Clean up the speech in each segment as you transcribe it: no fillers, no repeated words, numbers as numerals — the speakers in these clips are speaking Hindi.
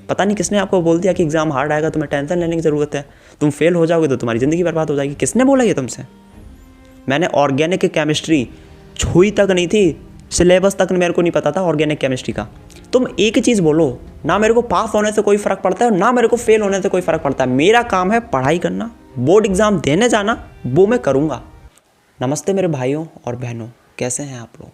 पता नहीं किसने आपको बोल दिया कि एग्ज़ाम हार्ड आएगा, तुम्हें टेंशन लेने की ज़रूरत है, तुम फेल हो जाओगे तो तुम्हारी ज़िंदगी बर्बाद हो जाएगी। किसने बोला ये तुमसे? मैंने ऑर्गेनिक केमिस्ट्री छुई तक नहीं थी, सिलेबस तक मेरे को नहीं पता था ऑर्गेनिक केमिस्ट्री का। तुम एक ही चीज़ बोलो, ना मेरे को पास होने से कोई फ़र्क पड़ता है, ना मेरे को फेल होने से कोई फ़र्क पड़ता है। मेरा काम है पढ़ाई करना, बोर्ड एग्ज़ाम देने जाना, वो मैं करूँगा। नमस्ते मेरे भाइयों और बहनों, कैसे हैं आप लोग?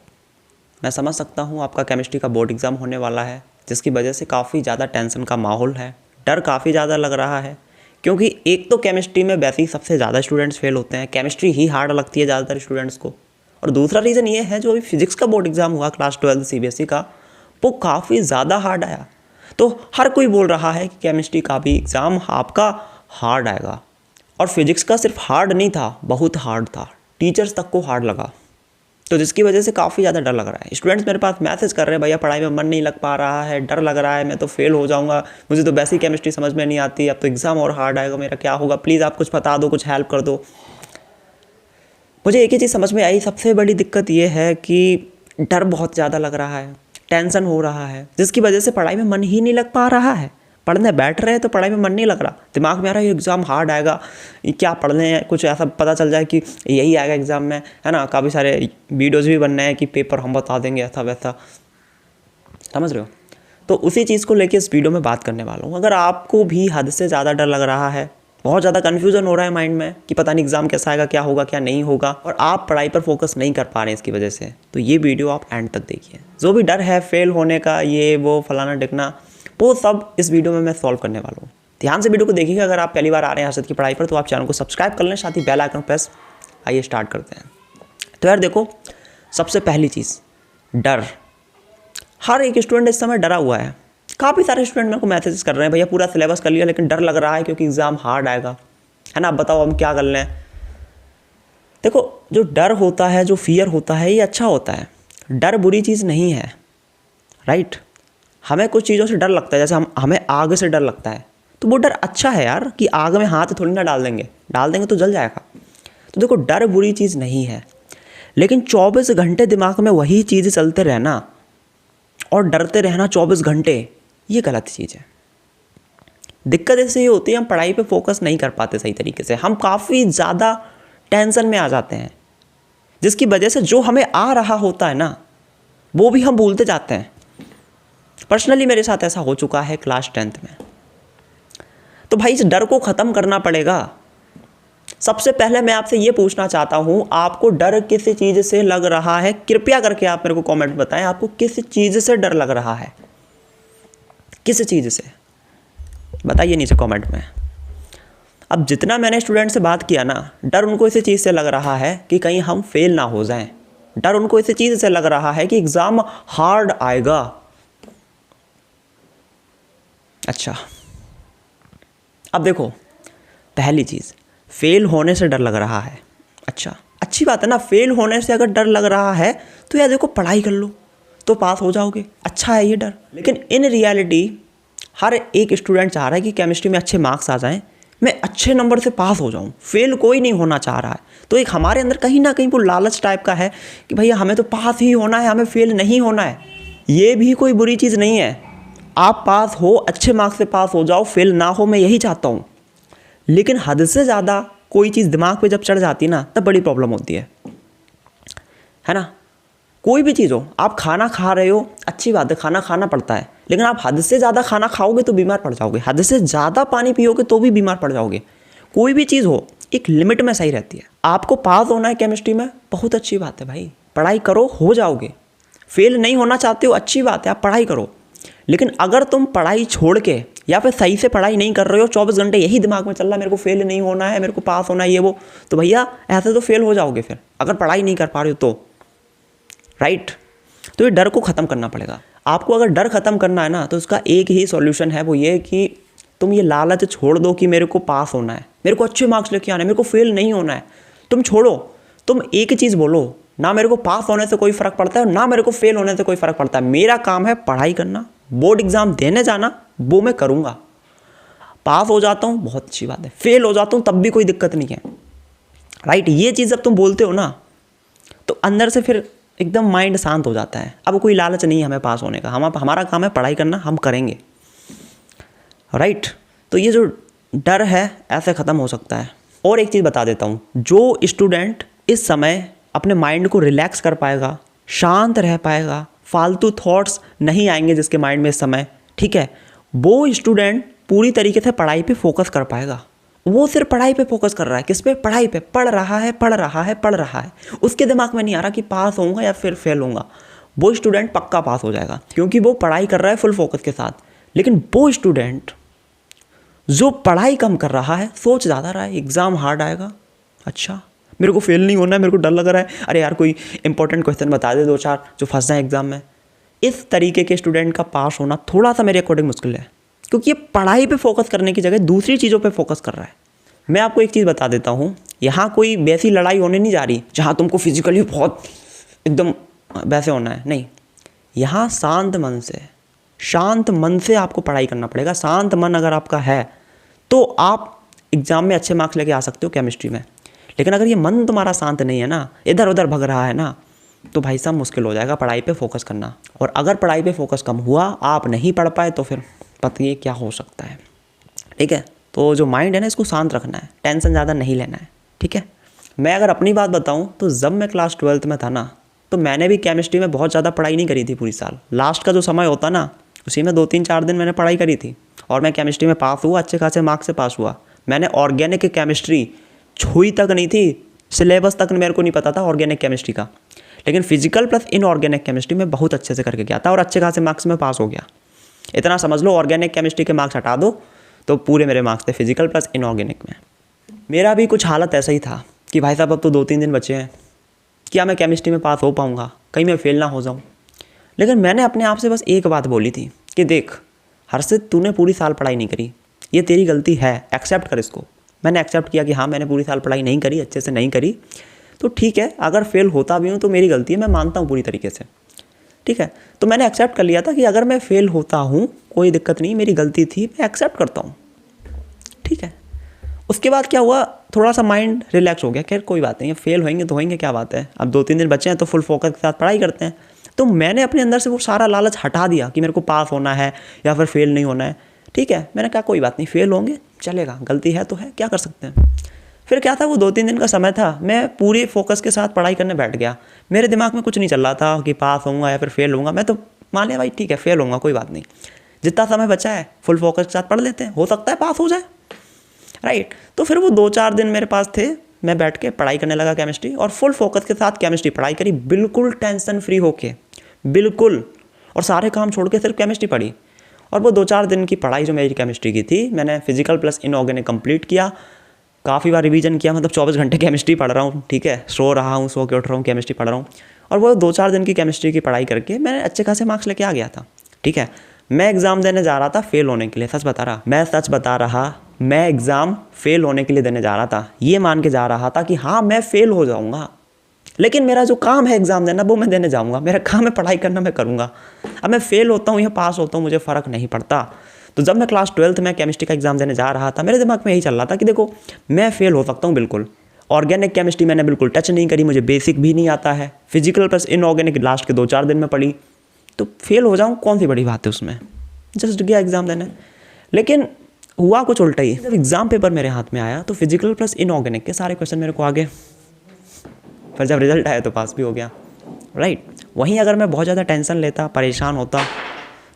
मैं समझ सकता हूँ आपका केमिस्ट्री का बोर्ड एग्ज़ाम होने वाला है, जिसकी वजह से काफ़ी ज़्यादा टेंशन का माहौल है, डर काफ़ी ज़्यादा लग रहा है, क्योंकि एक तो केमिस्ट्री में वैसे ही सबसे ज़्यादा स्टूडेंट्स फेल होते हैं, केमिस्ट्री ही हार्ड लगती है ज़्यादातर स्टूडेंट्स को। और दूसरा रीज़न ये है, जो अभी फिजिक्स का बोर्ड एग्ज़ाम हुआ क्लास 12 CBSE का, वो काफ़ी ज़्यादा हार्ड आया। तो हर कोई बोल रहा है कि केमिस्ट्री का भी एग्ज़ाम आपका हार्ड आएगा, और फिजिक्स का सिर्फ हार्ड नहीं था, बहुत हार्ड था, टीचर्स तक को हार्ड लगा। तो जिसकी वजह से काफ़ी ज़्यादा डर लग रहा है। स्टूडेंट्स मेरे पास मैसेज कर रहे हैं, भैया पढ़ाई में मन नहीं लग पा रहा है, डर लग रहा है, मैं तो फेल हो जाऊंगा, मुझे तो वैसी केमिस्ट्री समझ में नहीं आती, अब तो एग्ज़ाम और हार्ड आएगा, मेरा क्या होगा, प्लीज़ आप कुछ बता दो, कुछ हेल्प कर दो। मुझे एक ही चीज़ समझ में आई, सबसे बड़ी दिक्कत ये है कि डर बहुत ज़्यादा लग रहा है, टेंशन हो रहा है, जिसकी वजह से पढ़ाई में मन ही नहीं लग पा रहा है। पढ़ने बैठ रहे हैं तो पढ़ाई में मन नहीं लग रहा, दिमाग में आ रहा है ये एग्ज़ाम हार्ड आएगा, क्या पढ़ने हैं, कुछ ऐसा पता चल जाए कि यही आएगा एग्ज़ाम में, है ना। काफ़ी सारे वीडियोज़ भी बनने हैं कि पेपर हम बता देंगे, ऐसा वैसा, समझ रहे हो। तो उसी चीज़ को लेके इस वीडियो में बात करने वाला हूँ। अगर आपको भी हद से ज़्यादा डर लग रहा है, बहुत ज़्यादा कन्फ्यूज़न हो रहा है माइंड में कि पता नहीं एग्ज़ाम कैसा आएगा, क्या होगा क्या नहीं होगा, और आप पढ़ाई पर फोकस नहीं कर पा रहे हैं इसकी वजह से, तो ये वीडियो आप एंड तक देखिए। जो भी डर है फेल होने का, ये वो फलाना ढिकना, वो सब इस वीडियो में मैं सॉल्व करने वाला हूँ। ध्यान से वीडियो को देखिएगा। अगर आप पहली बार आ रहे हैं हर्षद की पढ़ाई पर, तो आप चैनल को सब्सक्राइब कर लें, साथ ही बेल आइकन प्रेस। आइए स्टार्ट करते हैं। तो यार देखो, सबसे पहली चीज़ डर। हर एक स्टूडेंट इस समय डरा हुआ है। काफ़ी सारे स्टूडेंट मेरे को मैसेज कर रहे हैं, भैया पूरा सिलेबस कर लिया लेकिन डर लग रहा है क्योंकि एग्ज़ाम हार्ड आएगा, है ना, बताओ हम क्या कर लें। देखो, जो डर होता है, जो फियर होता है, ये अच्छा होता है। डर बुरी चीज़ नहीं है, राइट। हमें कुछ चीज़ों से डर लगता है, जैसे हमें आग से डर लगता है, तो वो डर अच्छा है यार, कि आग में हाथ थोड़ी ना डाल देंगे तो जल जाएगा। तो देखो, डर बुरी चीज़ नहीं है, लेकिन 24 घंटे दिमाग में वही चीज़ चलते रहना और डरते रहना 24 घंटे, ये गलत चीज़ है। दिक्कत इससे ये होती है, हम पढ़ाई पे फोकस नहीं कर पाते सही तरीके से, हम काफ़ी ज़्यादा टेंशन में आ जाते हैं, जिसकी वजह से जो हमें आ रहा होता है ना, वो भी हम भूलते जाते हैं। पर्सनली मेरे साथ ऐसा हो चुका है क्लास 10th में। तो भाई इस डर को ख़त्म करना पड़ेगा। सबसे पहले मैं आपसे ये पूछना चाहता हूँ, आपको डर किस चीज़ से लग रहा है? कृपया करके आप मेरे को कमेंट बताएं, आपको किस चीज़ से डर लग रहा है, किस चीज़ से, बताइए नीचे कमेंट में। अब जितना मैंने स्टूडेंट से बात किया ना, डर उनको इसी चीज़ से लग रहा है कि कहीं हम फेल ना हो जाएं। डर उनको इसी चीज़ से लग रहा है कि एग्ज़ाम हार्ड आएगा। अच्छा, अब देखो, पहली चीज़, फेल होने से डर लग रहा है। अच्छा, अच्छी बात है ना, फेल होने से अगर डर लग रहा है तो यार देखो, पढ़ाई कर लो तो पास हो जाओगे, अच्छा है ये डर। लेकिन इन रियलिटी हर एक स्टूडेंट चाह रहा है कि केमिस्ट्री में अच्छे मार्क्स आ जाएं, मैं अच्छे नंबर से पास हो जाऊं, फेल कोई नहीं होना चाह रहा है। तो एक हमारे अंदर कहीं ना कहीं वो लालच टाइप का है कि भैया हमें तो पास ही होना है, हमें फेल नहीं होना है। ये भी कोई बुरी चीज़ नहीं है, आप पास हो, अच्छे मार्क्स से पास हो जाओ, फेल ना हो, मैं यही चाहता हूँ। लेकिन हद से ज़्यादा कोई चीज़ दिमाग पे जब चढ़ जाती है ना, तब बड़ी प्रॉब्लम होती है ना। कोई भी चीज़ हो, आप खाना खा रहे हो, अच्छी बात है, खाना खाना पड़ता है, लेकिन आप हद से ज़्यादा खाना खाओगे तो बीमार पड़ जाओगे, हद से ज़्यादा पानी पियोगे तो भी बीमार पड़ जाओगे। कोई भी चीज़ हो, एक लिमिट में सही रहती है। आपको पास होना है केमिस्ट्री में, बहुत अच्छी बात है भाई, पढ़ाई करो, हो जाओगे। फेल नहीं होना चाहते हो, अच्छी बात है, आप पढ़ाई करो। लेकिन अगर तुम पढ़ाई छोड़ के या फिर सही से पढ़ाई नहीं कर रहे हो, 24 घंटे यही दिमाग में चल रहा है, मेरे को फेल नहीं होना है, मेरे को पास होना है, ये वो, तो भैया ऐसे तो फेल हो जाओगे फिर, अगर पढ़ाई नहीं कर पा रहे हो तो, राइट। तो ये डर को ख़त्म करना पड़ेगा आपको। अगर डर ख़त्म करना है ना, तो उसका एक ही सॉल्यूशन है, वो ये कि तुम ये लालच छोड़ दो कि मेरे को पास होना है, मेरे को अच्छे मार्क्स लेके आने, मेरे को फेल नहीं होना है। तुम छोड़ो, तुम एक ही चीज़ बोलो, ना मेरे को पास होने से कोई फ़र्क पड़ता है, ना मेरे को फेल होने से कोई फ़र्क पड़ता है। मेरा काम है पढ़ाई करना, बोर्ड एग्ज़ाम देने जाना, वो मैं करूँगा। पास हो जाता हूँ बहुत अच्छी बात है, फेल हो जाता हूँ तब भी कोई दिक्कत नहीं है, राइट। ये चीज़ जब तुम बोलते हो ना, तो अंदर से फिर एकदम माइंड शांत हो जाता है। अब कोई लालच नहीं है हमें पास होने का, हमारा काम है पढ़ाई करना, हम करेंगे। राइट। तो ये जो डर है ऐसे ख़त्म हो सकता है। और एक चीज़ बता देता हूँ, जो स्टूडेंट इस समय अपने माइंड को रिलैक्स कर पाएगा, शांत रह पाएगा, फालतू थॉट्स नहीं आएंगे जिसके माइंड में इस समय, ठीक है, वो स्टूडेंट पूरी तरीके से पढ़ाई पे फोकस कर पाएगा। वो सिर्फ पढ़ाई पे फोकस कर रहा है। किस पे? पढ़ाई पे। पढ़ रहा है, पढ़ रहा है, पढ़ रहा है। उसके दिमाग में नहीं आ रहा कि पास होऊंगा या फिर फेल होऊंगा। वो स्टूडेंट पक्का पास हो जाएगा क्योंकि वो पढ़ाई कर रहा है फुल फोकस के साथ। लेकिन वो स्टूडेंट जो पढ़ाई कम कर रहा है, सोच ज़्यादा रहा है, एग्ज़ाम हार्ड आएगा, अच्छा मेरे को फेल नहीं होना है, मेरे को डर लग रहा है, अरे यार कोई इंपॉर्टेंट क्वेश्चन बता दे 2-4 जो फंस जाए एग्जाम में। इस तरीके के स्टूडेंट का पास होना थोड़ा सा मेरे अकॉर्डिंग मुश्किल है क्योंकि ये पढ़ाई पे फोकस करने की जगह दूसरी चीज़ों पे फोकस कर रहा है। मैं आपको एक चीज़ बता देता हूँ, यहाँ कोई वैसी लड़ाई होने नहीं जा रही जहाँ तुमको फिजिकली बहुत एकदम वैसे होना है, नहीं। यहाँ शांत मन से आपको पढ़ाई करना पड़ेगा। शांत मन अगर आपका है तो आप एग्ज़ाम में अच्छे मार्क्स लेके आ सकते हो केमिस्ट्री में। लेकिन अगर ये मन तुम्हारा शांत नहीं है ना, इधर उधर भग रहा है ना, तो भाई साहब मुश्किल हो जाएगा पढ़ाई पे फोकस करना। और अगर पढ़ाई पे फोकस कम हुआ, आप नहीं पढ़ पाए, तो फिर पता ये क्या हो सकता है, ठीक है। तो जो माइंड है ना, इसको शांत रखना है, टेंशन ज़्यादा नहीं लेना है, ठीक है। मैं अगर अपनी बात बताऊँ तो जब मैं क्लास 12th में था ना, तो मैंने भी केमिस्ट्री में बहुत ज़्यादा पढ़ाई नहीं करी थी पूरी साल। लास्ट का जो समय होता ना, उसी में 2-3-4 दिन मैंने पढ़ाई करी थी और मैं केमिस्ट्री में पास हुआ, अच्छे खासे मार्क्स से पास हुआ। मैंने ऑर्गेनिक केमिस्ट्री छुई तक नहीं थी, सिलेबस तक मेरे को नहीं पता था ऑर्गेनिक केमिस्ट्री का। लेकिन फिजिकल प्लस इनऑर्गेनिक केमिस्ट्री में बहुत अच्छे से करके गया था और अच्छे खासे मार्क्स में पास हो गया। इतना समझ लो, ऑर्गेनिक केमिस्ट्री के मार्क्स हटा दो तो पूरे मेरे मार्क्स थे फिजिकल प्लस इनऑर्गेनिक में। मेरा भी कुछ हालत ऐसा ही था कि भाई साहब अब तो 2-3 दिन बचे हैं, क्या मैं केमिस्ट्री में पास हो पाऊँगा, कहीं मैं फेल ना हो जाऊँ। लेकिन मैंने अपने आप से बस एक बात बोली थी कि देख हर्षित, तूने पूरी साल पढ़ाई नहीं करी, ये तेरी गलती है, एक्सेप्ट कर इसको। मैंने एक्सेप्ट किया कि हाँ मैंने पूरी साल पढ़ाई नहीं करी, अच्छे से नहीं करी, तो ठीक है, अगर फेल होता भी हूँ तो मेरी गलती है, मैं मानता हूँ पूरी तरीके से, ठीक है। तो मैंने एक्सेप्ट कर लिया था कि अगर मैं फेल होता हूँ कोई दिक्कत नहीं, मेरी गलती थी, मैं एक्सेप्ट करता हूँ, ठीक है। उसके बाद क्या हुआ, थोड़ा सा माइंड रिलैक्स हो गया, खैर कोई बात नहीं, फेल होएंगे तो होएंगे, क्या बात है, अब 2-3 दिन बचे हैं तो फुल फोकस के साथ पढ़ाई करते हैं। तो मैंने अपने अंदर से वो सारा लालच हटा दिया कि मेरे को पास होना है या फिर फेल नहीं होना है, ठीक है। मैंने कहा कोई बात नहीं, फेल होंगे चलेगा, गलती है तो है, क्या कर सकते हैं। फिर क्या था, वो 2-3 दिन का समय था, मैं पूरे फोकस के साथ पढ़ाई करने बैठ गया। मेरे दिमाग में कुछ नहीं चल रहा था कि पास होऊंगा या फिर फेल होऊंगा। मैं तो मान लिया भाई ठीक है फेल होऊंगा, कोई बात नहीं, जितना समय बचा है फुल फोकस के साथ पढ़ लेते हैं, हो सकता है पास हो जाए, राइट। तो फिर वो 2-4 दिन मेरे पास थे, मैं बैठ के पढ़ाई करने लगा केमिस्ट्री, और फुल फोकस के साथ केमिस्ट्री पढ़ाई करी, बिल्कुल टेंशन फ्री होके, बिल्कुल, और सारे काम छोड़ के सिर्फ केमिस्ट्री पढ़ी। और वो 2-4 दिन की पढ़ाई जो मेरी केमिस्ट्री की थी, मैंने फिजिकल प्लस इनऑर्गेनिक कंप्लीट किया, काफ़ी बार रिवीजन किया, मतलब 24 घंटे केमिस्ट्री पढ़ रहा हूँ, ठीक है, सो रहा हूँ, सो के उठ रहा हूँ, केमिस्ट्री पढ़ रहा हूँ। और वो 2-4 दिन की केमिस्ट्री की पढ़ाई करके मैंने अच्छे खासे मार्क्स लेके आ गया था, ठीक है। मैं एग्ज़ाम देने जा रहा था फेल होने के लिए, सच बता रहा, मैं एग्ज़ाम फेल होने के लिए देने जा रहा था, ये मान के जा रहा था कि हाँ मैं फेल हो जाऊँगा, लेकिन मेरा जो काम है एग्ज़ाम देना वो मैं देने जाऊँगा, मेरा काम है पढ़ाई करना, मैं करूँगा। अब मैं फेल होता हूँ या पास होता हूँ मुझे फ़र्क नहीं पड़ता। तो जब मैं क्लास 12th में केमिस्ट्री का एग्ज़ाम देने जा रहा था, मेरे दिमाग में यही चल रहा था कि देखो मैं फेल हो सकता हूँ बिल्कुल। ऑर्गेनिक केमिस्ट्री मैंने बिल्कुल टच नहीं करी, मुझे बेसिक भी नहीं आता है, फिजिकल प्लस इनऑर्गेनिक लास्ट के 2-4 दिन में पढ़ी, तो फेल हो जाऊँ कौन सी बड़ी बात है उसमें, जस्ट गया एग्ज़ाम देने। लेकिन हुआ कुछ उल्टा ही, जब एग्ज़ाम पेपर मेरे हाथ में आया तो फिजिकल प्लस इनऑर्गेनिक के सारे क्वेश्चन मेरे को आ गए, फिर जब रिजल्ट आया तो पास भी हो गया, राइट। वहीं अगर मैं बहुत ज़्यादा टेंशन लेता, परेशान होता,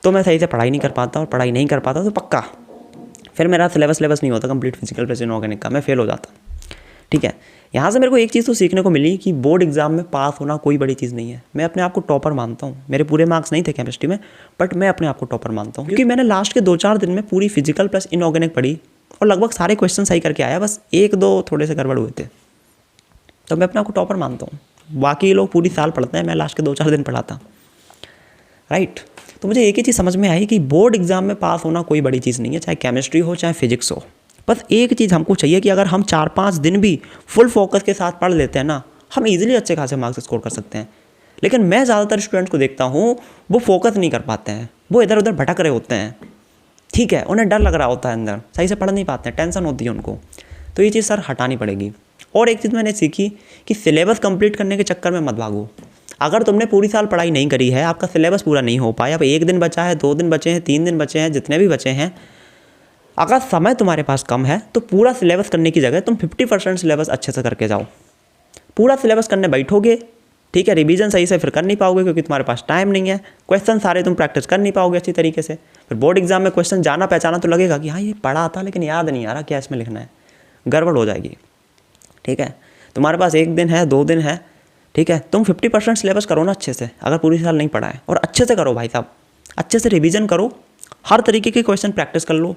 तो मैं सही से पढ़ाई नहीं कर पाता, और पढ़ाई नहीं कर पाता तो पक्का फिर मेरा सिलेबस नहीं होता कंप्लीट फिजिकल प्लस इनऑर्गेनिक का, मैं फेल हो जाता, ठीक है। यहाँ से मेरे को एक चीज़ तो सीखने को मिली कि बोर्ड एग्जाम में पास होना कोई बड़ी चीज़ नहीं है। मैं अपने आप को टॉपर मानता हूँ, मेरे पूरे मार्क्स नहीं थे केमिस्ट्री में, बट मैं अपने आप को टॉपर मानता हूँ क्योंकि मैंने लास्ट के 2-4 दिन में पूरी फिजिकल प्लस इनऑर्गेनिक पढ़ी और लगभग सारे क्वेश्चन सही करके आया, बस 1-2 थोड़े से गड़बड़ हुए थे, तो मैं अपने आप को टॉपर मानता हूँ। बाकी लोग पूरी साल पढ़ते हैं, मैं लास्ट के 2-4 दिन पढ़ा था, राइट। तो मुझे एक ही चीज़ समझ में आई कि बोर्ड एग्जाम में पास होना कोई बड़ी चीज़ नहीं है, चाहे केमिस्ट्री हो चाहे फिजिक्स हो। बस एक चीज़ हमको चाहिए कि अगर हम 4-5 दिन भी फुल फोकस के साथ पढ़ लेते हैं ना, हम इजीली अच्छे खासे मार्क्स स्कोर कर सकते हैं। लेकिन मैं ज़्यादातर स्टूडेंट्स को देखता हूँ वो फोकस नहीं कर पाते हैं, वो इधर उधर भटक रहे होते हैं, ठीक है, उन्हें डर लग रहा होता है अंदर, सही से पढ़ नहीं पाते हैं, टेंशन होती है उनको। तो ये चीज़ सर हटानी पड़ेगी। और एक चीज़ मैंने सीखी कि सिलेबस कंप्लीट करने के चक्कर में मत भागो। अगर तुमने पूरी साल पढ़ाई नहीं करी है, आपका सिलेबस पूरा नहीं हो पाया, अब 1 दिन बचा है, 2 दिन बचे हैं, 3 दिन बचे हैं, जितने भी बचे हैं, अगर समय तुम्हारे पास कम है तो पूरा सिलेबस करने की जगह तुम 50% सिलेबस अच्छे से करके जाओ। पूरा सिलेबस करने बैठोगे, ठीक है, रिवीजन सही से फिर कर नहीं पाओगे क्योंकि तुम्हारे पास टाइम नहीं है, क्वेश्चन सारे तुम प्रैक्टिस कर नहीं पाओगे अच्छी तरीके से। फिर बोर्ड एग्जाम में क्वेश्चन जाना पहचाना तो लगेगा कि हाँ ये पढ़ा था लेकिन याद नहीं आ रहा क्या इसमें लिखना है, गड़बड़ हो जाएगी। ठीक है, तुम्हारे पास 1 दिन है 2 दिन है, ठीक है, तुम 50% सिलेबस करो ना अच्छे से, अगर पूरी साल नहीं पढ़ा है, और अच्छे से करो भाई साहब, अच्छे से रिवीजन करो, हर तरीके के क्वेश्चन प्रैक्टिस कर लो,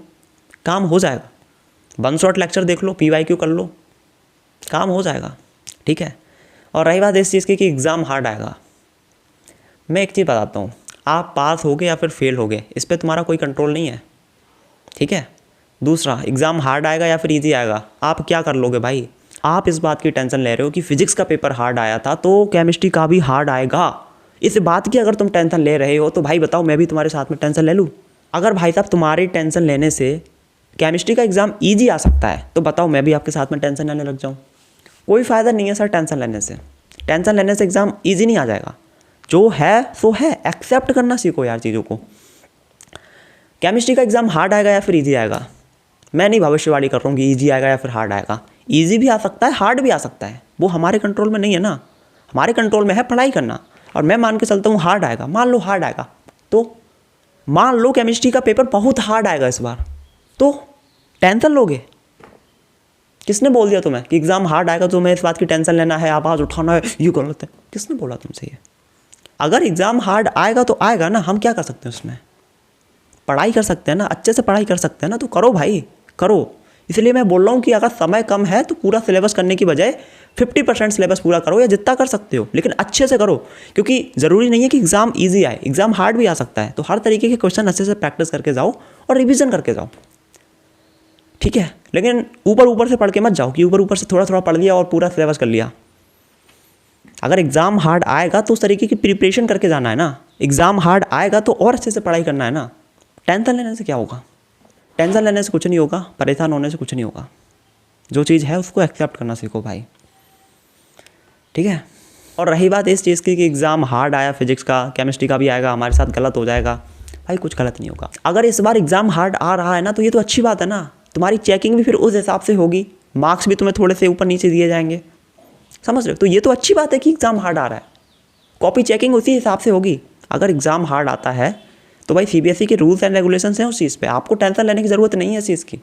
काम हो जाएगा। 1 शॉट लेक्चर देख लो, PYQ कर लो, काम हो जाएगा। ठीक है, और रही बात इस चीज़ की कि एग्ज़ाम हार्ड आएगा, मैं एक चीज़ बताता हूँ, आप पास होगे या फिर फेल होगे इस पर तुम्हारा कोई कंट्रोल नहीं है। ठीक है, दूसरा, एग्ज़ाम हार्ड आएगा या फिर ईजी आएगा, आप क्या कर लोगे भाई? आप इस बात की टेंशन ले रहे हो कि फिजिक्स का पेपर हार्ड आया था तो केमिस्ट्री का भी हार्ड आएगा, इस बात की अगर तुम टेंशन ले रहे हो तो भाई बताओ मैं भी तुम्हारे साथ में टेंशन ले लूँ? अगर भाई साहब तुम्हारी टेंशन लेने से केमिस्ट्री का एग्ज़ाम ईजी आ सकता है तो बताओ मैं भी आपके साथ में टेंशन लेने लग जाऊँ? कोई फ़ायदा नहीं है सर टेंशन लेने से। टेंशन लेने से एग्ज़ाम ईजी नहीं आ जाएगा, जो है सो है, एक्सेप्ट करना सीखो यार चीज़ों को। केमिस्ट्री का एग्ज़ाम हार्ड आएगा या फिर ईजी आएगा, मैं नहीं भविष्यवाणी कर रहा हूँ कि ईजी आएगा या फिर हार्ड आएगा। ईजी भी आ सकता है, हार्ड भी आ सकता है, वो हमारे कंट्रोल में नहीं है ना, हमारे कंट्रोल में है पढ़ाई करना। और मैं मान के चलता हूँ हार्ड आएगा, मान लो हार्ड आएगा, तो मान लो केमिस्ट्री का पेपर बहुत हार्ड आएगा इस बार, तो टेंशन लोगे? किसने बोल दिया तुम्हें कि एग्ज़ाम हार्ड आएगा तो तुम्हें इस बात की टेंशन लेना है, आवाज़ उठाना है, ये गलत है? किसने बोला तुमसे ये? अगर एग्ज़ाम हार्ड आएगा तो आएगा ना, हम क्या कर सकते हैं उसमें? पढ़ाई कर सकते हैं ना, अच्छे से पढ़ाई कर सकते हैं ना, तो करो भाई करो। इसलिए मैं बोल रहा हूँ कि अगर समय कम है तो पूरा सिलेबस करने की बजाय 50% सिलेबस पूरा करो या जितना कर सकते हो, लेकिन अच्छे से करो, क्योंकि ज़रूरी नहीं है कि एग्ज़ाम ईजी आए, एग्ज़ाम हार्ड भी आ सकता है। तो हर तरीके के क्वेश्चन अच्छे से प्रैक्टिस करके जाओ और रिवीजन करके जाओ। ठीक है, लेकिन ऊपर ऊपर से पढ़ के मत जाओ कि ऊपर ऊपर से थोड़ा थोड़ा पढ़ लिया और पूरा सिलेबस कर लिया। अगर एग्ज़ाम हार्ड आएगा तो उस तरीके की प्रिपरेशन करके जाना है ना, एग्ज़ाम हार्ड आएगा तो और अच्छे से पढ़ाई करना है ना। टेंशन लेने से क्या होगा? टेंशन लेने से कुछ नहीं होगा, परेशान होने से कुछ नहीं होगा। जो चीज़ है उसको एक्सेप्ट करना सीखो भाई। ठीक है, और रही बात इस चीज़ की कि एग्ज़ाम हार्ड आया, फिजिक्स का केमिस्ट्री का भी आएगा, हमारे साथ गलत हो जाएगा, भाई कुछ गलत नहीं होगा। अगर इस बार एग्ज़ाम हार्ड आ रहा है ना तो ये तो अच्छी बात है ना, तुम्हारी चेकिंग भी फिर उस हिसाब से होगी, मार्क्स भी तुम्हें थोड़े से ऊपर नीचे दिए जाएंगे, समझ रहे हो? तो ये तो अच्छी बात है कि एग्ज़ाम हार्ड आ रहा है, कॉपी चेकिंग उसी हिसाब से होगी। अगर एग्ज़ाम हार्ड आता है तो भाई CBSE के रूल्स एंड रेगुलेशंस हैं उस चीज़ पे, आपको टेंशन लेने की ज़रूरत नहीं है इस चीज़ की,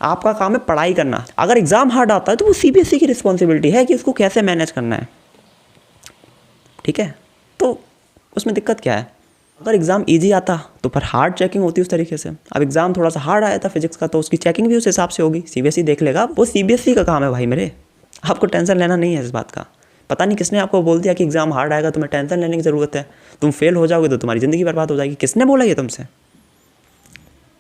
आपका काम है पढ़ाई करना। अगर एग्ज़ाम हार्ड आता है तो वो CBSE की रिस्पॉन्सिबिलिटी है कि उसको कैसे मैनेज करना है। ठीक है, तो उसमें दिक्कत क्या है? अगर एग्ज़ाम ईजी आता तो फिर हार्ड चेकिंग होती उस तरीके से। अब एग्ज़ाम थोड़ा सा हार्ड आया था फिजिक्स का तो उसकी चेकिंग भी उस हिसाब से होगी, CBSE देख लेगा, वो CBSE का काम है भाई मेरे, आपको टेंशन लेना नहीं है इस बात का। पता नहीं किसने आपको बोल दिया कि एग्ज़ाम हार्ड आएगा तुम्हें टेंशन लेने की ज़रूरत है, तुम फेल हो जाओगे तो तुम्हारी ज़िंदगी बर्बाद हो जाएगी। किसने बोला ये तुमसे?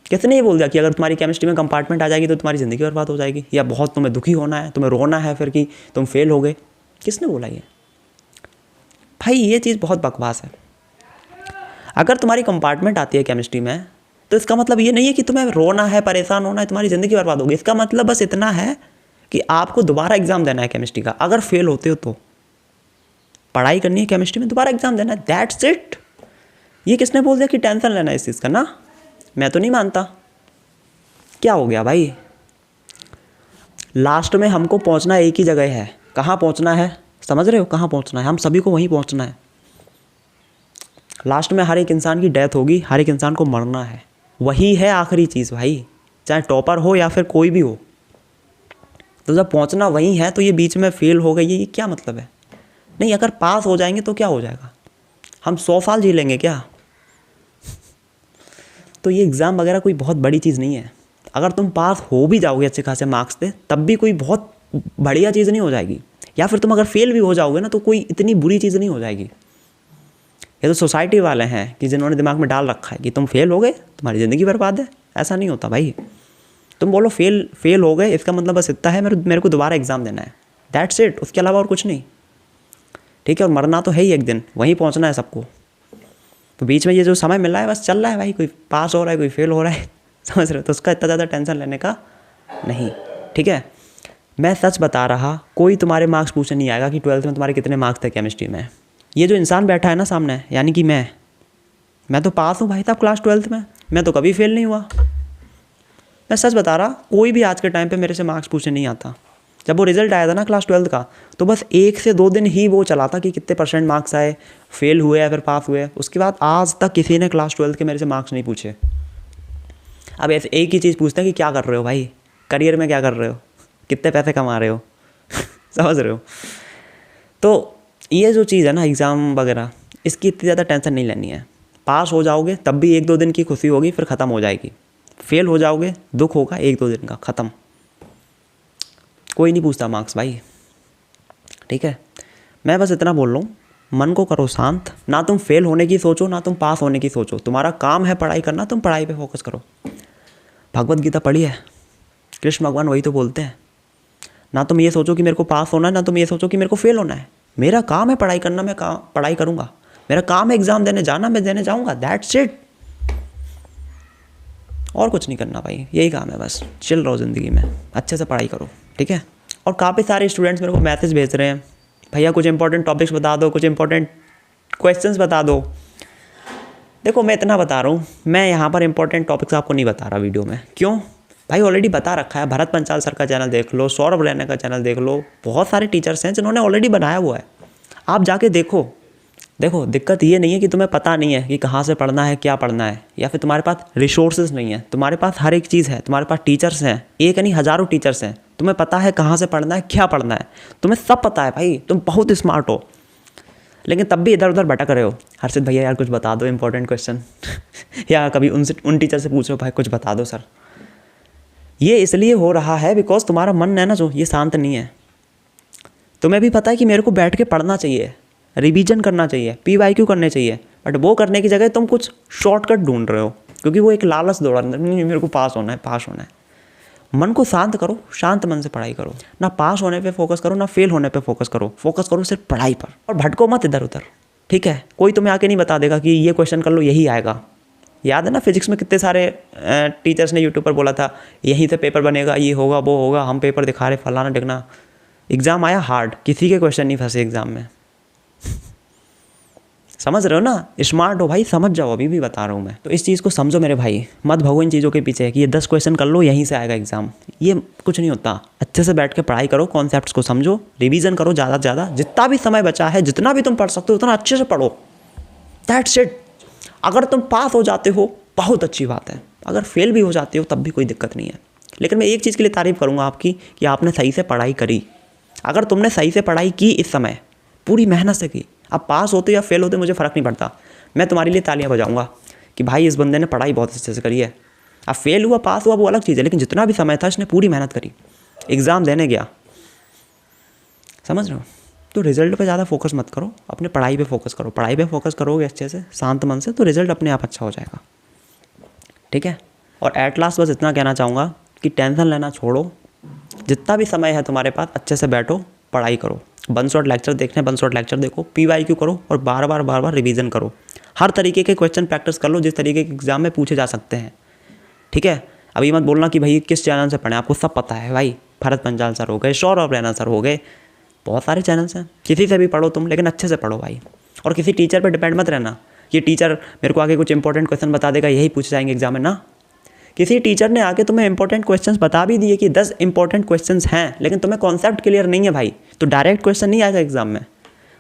किसने ये बोल दिया कि अगर तुम्हारी केमिस्ट्री में कंपार्टमेंट आ जाएगी तो तुम्हारी ज़िंदगी बर्बाद हो जाएगी, या बहुत तुम्हें दुखी होना है, तुम्हें रोना है फिर कि तुम फेल हो गए? किसने बोला ये? भाई ये चीज़ बहुत बकवास है। अगर तुम्हारी कंपार्टमेंट आती है केमिस्ट्री में तो इसका मतलब ये नहीं है कि तुम्हें रोना है, परेशान होना है, तुम्हारी ज़िंदगी बर्बाद होगी। इसका मतलब बस इतना है कि आपको दोबारा एग्ज़ाम देना है केमिस्ट्री का। अगर फेल होते हो तो पढ़ाई करनी है केमिस्ट्री में, दोबारा एग्ज़ाम देना है, दैट्स इट। ये किसने बोल दिया कि टेंशन लेना है इस चीज़ का? ना, मैं तो नहीं मानता। क्या हो गया भाई? लास्ट में हमको पहुंचना एक ही जगह है, कहाँ पहुंचना है समझ रहे हो? कहाँ पहुंचना है? हम सभी को वहीं पहुंचना है। लास्ट में हर एक इंसान की डेथ होगी, हर एक इंसान को मरना है, वही है आखिरी चीज़ भाई, चाहे टॉपर हो या फिर कोई भी हो। तो जब पहुंचना वहीं है तो ये बीच में फेल हो गई, ये क्या मतलब है? नहीं, अगर पास हो जाएंगे तो क्या हो जाएगा? हम 100 साल जी लेंगे क्या? तो ये एग्ज़ाम वगैरह कोई बहुत बड़ी चीज़ नहीं है। अगर तुम पास हो भी जाओगे अच्छे खासे मार्क्स से तब भी कोई बहुत बढ़िया चीज़ नहीं हो जाएगी, या फिर तुम अगर फेल भी हो जाओगे ना तो कोई इतनी बुरी चीज़ नहीं हो जाएगी। ये तो सोसाइटी वाले हैं कि जिन्होंने दिमाग में डाल रखा है कि तुम फेल हो गए तुम्हारी ज़िंदगी बर्बाद है। ऐसा नहीं होता भाई। तुम बोलो फेल हो गए, इसका मतलब बस इतना है मेरे को दोबारा एग्ज़ाम देना है, दैट्स इट, उसके अलावा और कुछ नहीं। ठीक है, और मरना तो है ही एक दिन, वहीं पहुंचना है सबको। तो बीच में ये जो समय मिला है बस चल रहा है भाई, कोई पास हो रहा है कोई फेल हो रहा है, समझ रहे हो? तो उसका इतना ज़्यादा टेंशन लेने का नहीं। ठीक है, मैं सच बता रहा, कोई तुम्हारे मार्क्स पूछने नहीं आएगा कि 12th में तुम्हारे कितने मार्क्स थे केमिस्ट्री में। ये जो इंसान बैठा है ना सामने, यानी कि मैं तो पास हूँ भाई साहब क्लास 12th में, मैं तो कभी फेल नहीं हुआ। मैं सच बता रहा, कोई भी आज के टाइम पे मेरे से मार्क्स पूछने नहीं आता। जब वो रिजल्ट आया था ना क्लास 12 का, तो बस 1 से 2 दिन ही वो चला था कि कितने % मार्क्स आए, फेल हुए या फिर पास हुए। उसके बाद आज तक किसी ने क्लास 12 के मेरे से मार्क्स नहीं पूछे। अब ऐसे एक ही चीज़ पूछते हैं कि क्या कर रहे हो भाई, करियर में क्या कर रहे हो, कितने पैसे कमा रहे हो समझ रहे हो। तो ये जो चीज़ है ना एग्ज़ाम वगैरह, इसकी इतनी ज़्यादा टेंशन नहीं लेनी है। पास हो जाओगे तब भी 1-2 दिन की खुशी होगी, फिर ख़त्म हो जाएगी। फेल हो जाओगे, दुख होगा 1-2 दिन का, ख़त्म। कोई नहीं पूछता मार्क्स भाई, ठीक है। मैं बस इतना बोल रहा हूँ, मन को करो शांत। ना तुम फेल होने की सोचो, ना तुम पास होने की सोचो। तुम्हारा काम है पढ़ाई करना, तुम पढ़ाई पे फोकस करो। भगवत गीता पढ़ी है, कृष्ण भगवान वही तो बोलते हैं। ना तुम ये सोचो कि मेरे को पास होना है, ना तुम ये सोचो कि मेरे को फेल होना है। मेरा काम है पढ़ाई करना, मैं पढ़ाई करूँगा। मेरा काम है एग्ज़ाम देने जाना, मैं देने जाऊँगा, दैट्स इट। और कुछ नहीं करना भाई, यही काम है बस। चिल रहो ज़िंदगी में, अच्छे से पढ़ाई करो, ठीक है। और काफ़ी सारे स्टूडेंट्स मेरे को मैसेज भेज रहे हैं, भैया कुछ इंपॉर्टेंट टॉपिक्स बता दो, कुछ इंपॉर्टेंट क्वेश्चंस बता दो। देखो मैं इतना बता रहा हूँ, मैं यहाँ पर इंपॉर्टेंट टॉपिक्स आपको नहीं बता रहा वीडियो में। क्यों भाई, ऑलरेडी बता रखा है। भरत पंचाल सर का चैनल देख लो, सौरभ रैना का चैनल देख लो, बहुत सारे टीचर्स हैं जिन्होंने ऑलरेडी बनाया हुआ है, आप जाके देखो। देखो दिक्कत ये नहीं है कि तुम्हें पता नहीं है कि कहाँ से पढ़ना है, क्या पढ़ना है, या फिर तुम्हारे पास रिसोर्सेज नहीं है। तुम्हारे पास हर एक चीज़ है, तुम्हारे पास टीचर्स हैं, एक नहीं हज़ारों टीचर्स हैं। तुम्हें पता है कहाँ से पढ़ना है, क्या पढ़ना है, तुम्हें सब पता है भाई, तुम बहुत स्मार्ट हो। लेकिन तब भी इधर उधर भटक रहे हो। हर्षित भैया यार कुछ बता दो इंपॉर्टेंट क्वेश्चन या कभी उन टीचर से पूछो भाई कुछ बता दो सर। ये इसलिए हो रहा है बिकॉज तुम्हारा मन है ना जो, ये शांत नहीं है। तुम्हें भी पता है कि मेरे को बैठ के पढ़ना चाहिए, रिवीजन करना चाहिए, PYQ करने चाहिए, बट वो करने की जगह तुम कुछ शॉर्टकट ढूंढ रहे हो, क्योंकि वो एक लालच दौड़ा नहीं, मेरे को पास होना है, पास होना है। मन को शांत करो, शांत मन से पढ़ाई करो। ना पास होने पे फोकस करो, ना फेल होने पे फोकस करो, फोकस करो सिर्फ पढ़ाई पर। और भटको मत इधर उधर, ठीक है। कोई तुम्हें आके नहीं बता देगा कि ये क्वेश्चन कर लो यही आएगा। याद है ना फिजिक्स में कितने सारे टीचर्स ने यूट्यूब पर बोला था यहीं से पेपर बनेगा, ये होगा वो होगा, हम पेपर दिखा रहे फलाना ढिकना। एग्ज़ाम आया हार्ड, किसी के क्वेश्चन नहीं फंसे एग्ज़ाम में समझ रहे हो ना। स्मार्ट हो भाई, समझ जाओ, अभी भी बता रहा हूँ मैं। तो इस चीज़ को समझो मेरे भाई, मत भगो इन चीज़ों के पीछे कि ये 10 क्वेश्चन कर लो यहीं से आएगा एग्जाम। ये कुछ नहीं होता। अच्छे से बैठ के पढ़ाई करो, कॉन्सेप्ट्स को समझो, रिवीजन करो ज़्यादा से ज़्यादा। जितना भी समय बचा है, जितना भी तुम पढ़ सकते हो उतना अच्छे से पढ़ो, दैट्स इट। अगर तुम पास हो जाते हो बहुत अच्छी बात है, अगर फेल भी हो जाते हो तब भी कोई दिक्कत नहीं है। लेकिन मैं एक चीज़ के लिए तारीफ़ करूँगा आपकी कि आपने सही से पढ़ाई करी। अगर तुमने सही से पढ़ाई की, इस समय पूरी मेहनत से की, अब पास होते या फेल होते मुझे फ़र्क नहीं पड़ता। मैं तुम्हारे लिए तालियां बजाऊंगा कि भाई इस बंदे ने पढ़ाई बहुत अच्छे से करी है। अब फेल हुआ पास हुआ वो अलग चीज़ है, लेकिन जितना भी समय था इसने पूरी मेहनत करी, एग्ज़ाम देने गया, समझ रहे हो। तो रिज़ल्ट पे ज़्यादा फोकस मत करो, अपने पढ़ाई पे फोकस करो। पढ़ाई पे फोकस करोगे अच्छे से शांत मन से तो रिज़ल्ट अपने आप अच्छा हो जाएगा, ठीक है। और एट लास्ट बस इतना कहना चाहूँगा कि टेंशन लेना छोड़ो। जितना भी समय है तुम्हारे पास अच्छे से बैठो, पढ़ाई करो। वन शॉट लेक्चर देखने, वन शॉट लेक्चर देखो, PYQ करो और बार बार रिवीजन करो। हर तरीके के क्वेश्चन प्रैक्टिस कर लो जिस तरीके के एग्जाम में पूछे जा सकते हैं, ठीक है। अभी मत बोलना कि भाई किस चैनल से पढ़ें, आपको सब पता है भाई। भरत पंचाल सर हो गए, सौरभ रैना सर हो गए, बहुत सारे चैनल्स हैं, किसी से भी पढ़ो तुम, लेकिन अच्छे से पढ़ो भाई। और किसी टीचर पर डिपेंड मत रहना, ये टीचर मेरे को आगे कुछ इंपॉर्टेंट क्वेश्चन बता देगा, यही पूछे जाएंगे एग्जाम में ना। किसी टीचर ने आके तुम्हें इंपॉर्टेंट क्वेश्चंस बता भी दिए कि 10 इंपॉर्टेंट क्वेश्चंस हैं, लेकिन तुम्हें कॉन्सेप्ट क्लियर नहीं है भाई, तो डायरेक्ट क्वेश्चन नहीं आएगा एग्जाम में,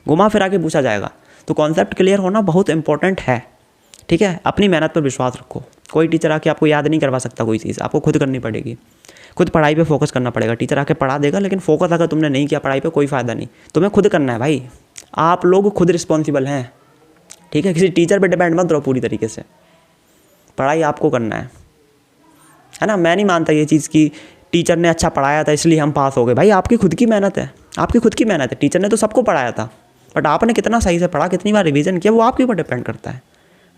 घुमा फिरा के पूछा जाएगा। तो कॉन्सेप्ट क्लियर होना बहुत इंपॉर्टेंट है, ठीक है। अपनी मेहनत पर विश्वास रखो। कोई टीचर आके आपको याद नहीं करवा सकता कोई चीज़, आपको खुद करनी पड़ेगी, खुद पढ़ाई पे फोकस करना पड़ेगा। टीचर आके पढ़ा देगा, लेकिन फोकस अगर तुमने नहीं किया पढ़ाई पे कोई फ़ायदा नहीं, तुम्हें खुद करना है भाई। आप लोग खुद रिस्पॉन्सिबल हैं, ठीक है। किसी टीचर पर डिपेंड मत रहो पूरी तरीके से, पढ़ाई आपको करना है ना। मैं नहीं मानता ये चीज़ कि टीचर ने अच्छा पढ़ाया था इसलिए हम पास हो गए। भाई आपकी खुद की मेहनत है, आपकी खुद की मेहनत है। टीचर ने तो सबको पढ़ाया था, बट आपने कितना सही से पढ़ा, कितनी बार रिवीजन किया, वो आपके ऊपर डिपेंड करता है,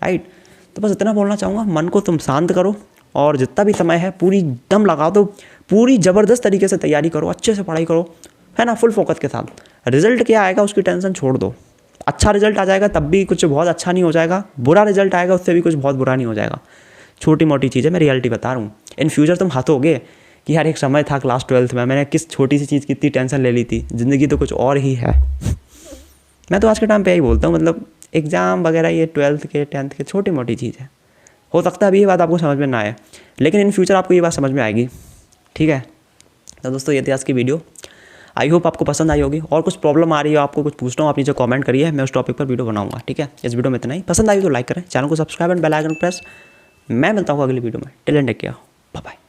राइट। तो बस इतना बोलना चाहूँगा, मन को तुम शांत करो और जितना भी समय है पूरी दम लगा दो, पूरी ज़बरदस्त तरीके से तैयारी करो, अच्छे से पढ़ाई करो, है ना, फुल फोकस के साथ। रिजल्ट क्या आएगा उसकी टेंशन छोड़ दो। अच्छा रिजल्ट आ जाएगा तब भी कुछ बहुत अच्छा नहीं हो जाएगा, बुरा रिजल्ट आएगा उससे भी कुछ बहुत बुरा नहीं हो जाएगा। छोटी मोटी चीज़ है, मैं रियलिटी बता रहा हूँ। इन फ्यूचर तुम हंसोगे कि यार एक समय था क्लास 12 में, मैंने किस छोटी सी चीज़ की इतनी टेंशन ले ली थी, ज़िंदगी तो कुछ और ही है। मैं तो आज के टाइम पे यही बोलता हूँ, मतलब एग्ज़ाम वगैरह ये 12th के 10th के छोटी मोटी चीज़ है, हो सकता है अभी ये बात आपको समझ में ना आए, लेकिन इन फ्यूचर आपको ये बात समझ में आएगी। ठीक है, तो दोस्तों ये थी आज की वीडियो। आई होप आपको पसंद आई होगी। और कुछ प्रॉब्लम आ रही है, आपको कुछ पूछना हो, आप नीचे कमेंट करिए, मैं उस टॉपिक पर वीडियो बनाऊंगा। ठीक है, इस वीडियो में इतना ही। पसंद आई तो लाइक करें, चैनल को subscribe and bell icon press. मैं मिलता हूँ अगली वीडियो में। Till end take care, bye bye.